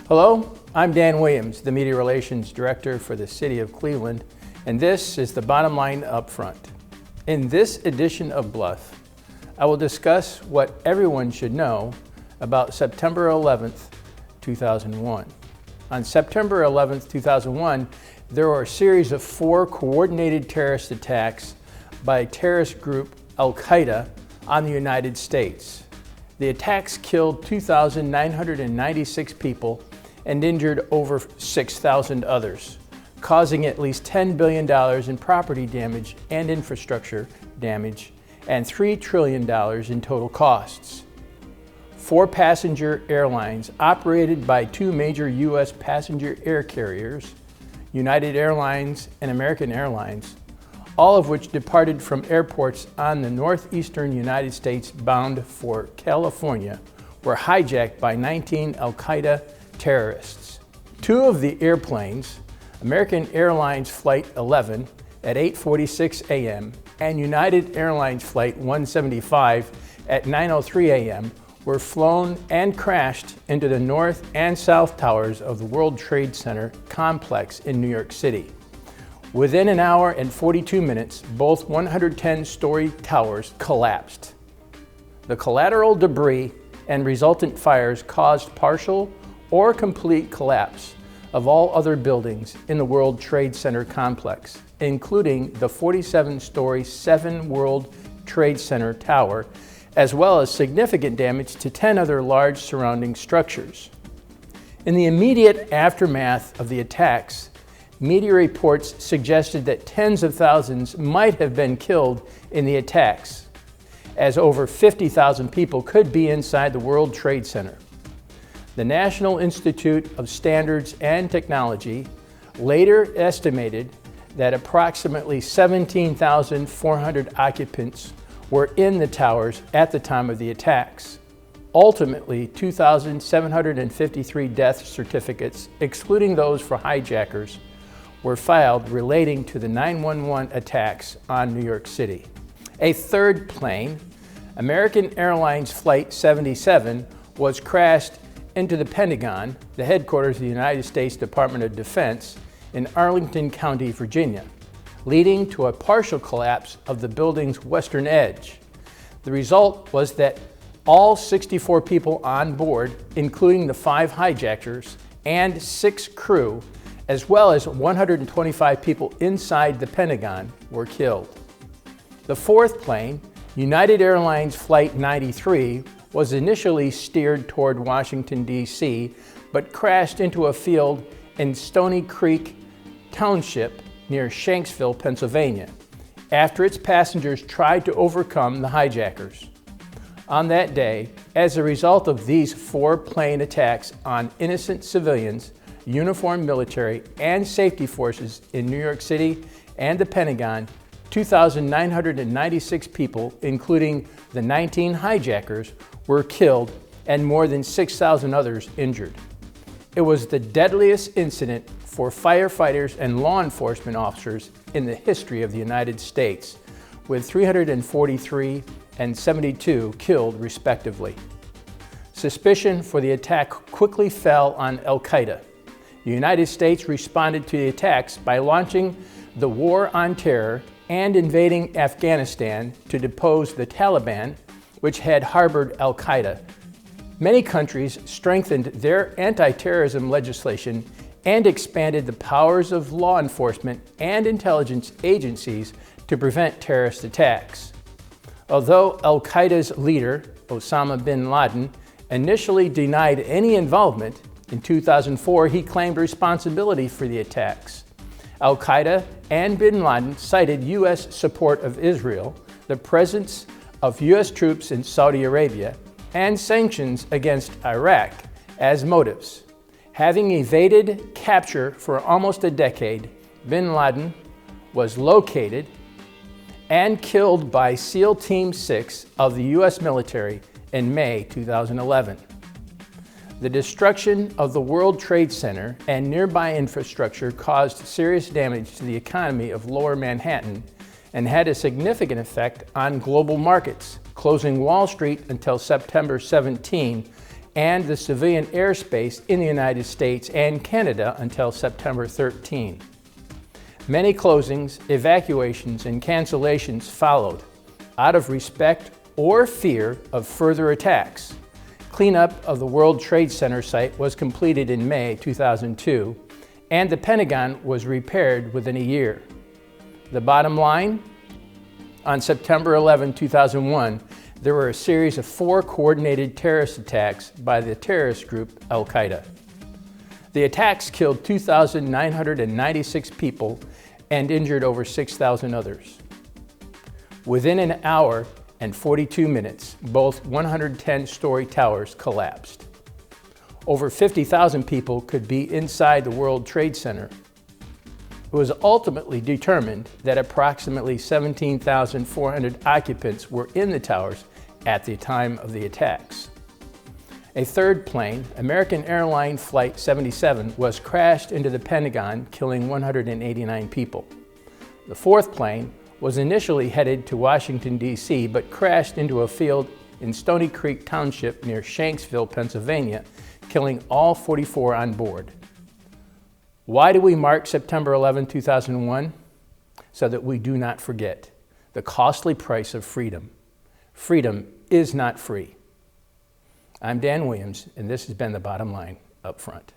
Hello, I'm Dan Williams, the Media Relations Director for the City of Cleveland, and this is the bottom line up front. In this edition of Bluff, I will discuss what everyone should know about September 11th, 2001. On September 11th, 2001, there were a series of 4 coordinated terrorist attacks by terrorist group Al-Qaeda on the United States. The attacks killed 2,996 people and injured over 6,000 others, causing at least $10 billion in property damage and infrastructure damage, and $3 trillion in total costs. 4 passenger airlines operated by 2 major U.S. passenger air carriers, United Airlines and American Airlines, all of which departed from airports on the northeastern United States bound for California, were hijacked by 19 Al-Qaeda terrorists. 2 of the airplanes, American Airlines Flight 11 at 8:46 a.m. and United Airlines Flight 175 at 9:03 a.m., were flown and crashed into the north and south towers of the World Trade Center complex in New York City. Within an hour and 42 minutes, both 110-story towers collapsed. The collateral debris and resultant fires caused partial or complete collapse of all other buildings in the World Trade Center complex, including the 47-story 7 World Trade Center tower, as well as significant damage to 10 other large surrounding structures. In the immediate aftermath of the attacks, media reports suggested that tens of thousands might have been killed in the attacks, as over 50,000 people could be inside the World Trade Center. The National Institute of Standards and Technology later estimated that approximately 17,400 occupants were in the towers at the time of the attacks. Ultimately, 2,753 death certificates, excluding those for hijackers, were filed relating to the 9/11 attacks on New York City. A third plane, American Airlines Flight 77, was crashed into the Pentagon, the headquarters of the United States Department of Defense, in Arlington County, Virginia, leading to a partial collapse of the building's western edge. The result was that all 64 people on board, including the 5 hijackers and 6 crew, as well as 125 people inside the Pentagon, were killed. The 4th plane, United Airlines Flight 93, was initially steered toward Washington, D.C., but crashed into a field in Stony Creek Township near Shanksville, Pennsylvania, after its passengers tried to overcome the hijackers. On that day, as a result of these 4 plane attacks on innocent civilians, uniformed military, and safety forces in New York City and the Pentagon, 2,996 people, including the 19 hijackers, were killed and more than 6,000 others injured. It was the deadliest incident for firefighters and law enforcement officers in the history of the United States, with 343 and 72 killed respectively. Suspicion for the attack quickly fell on Al-Qaeda. The United States responded to the attacks by launching the War on Terror and invading Afghanistan to depose the Taliban, which had harbored Al-Qaeda. Many countries strengthened their anti-terrorism legislation and expanded the powers of law enforcement and intelligence agencies to prevent terrorist attacks. Although Al-Qaeda's leader, Osama bin Laden, initially denied any involvement, in 2004 he claimed responsibility for the attacks. Al-Qaeda and bin Laden cited U.S. support of Israel, the presence of U.S. troops in Saudi Arabia, and sanctions against Iraq as motives. Having evaded capture for almost a decade, bin Laden was located and killed by SEAL Team 6 of the U.S. military in May 2011. The destruction of the World Trade Center and nearby infrastructure caused serious damage to the economy of Lower Manhattan and had a significant effect on global markets, closing Wall Street until September 17 and the civilian airspace in the United States and Canada until September 13. Many closings, evacuations, and cancellations followed out of respect or fear of further attacks. Cleanup of the World Trade Center site was completed in May 2002, and the Pentagon was repaired within a year. The bottom line? On September 11, 2001, there were a series of 4 coordinated terrorist attacks by the terrorist group Al-Qaeda. The attacks killed 2,996 people and injured over 6,000 others. Within an hour and 42 minutes, both 110-story towers collapsed. Over 50,000 people could be inside the World Trade Center. It was ultimately determined that approximately 17,400 occupants were in the towers at the time of the attacks. A third plane, American Airlines Flight 77, was crashed into the Pentagon, killing 189 people. The fourth plane was initially headed to Washington, D.C., but crashed into a field in Stony Creek Township near Shanksville, Pennsylvania, killing all 44 on board. Why do we mark September 11, 2001? So that we do not forget the costly price of freedom. Freedom is not free. I'm Dan Williams, and this has been The Bottom Line Up Front.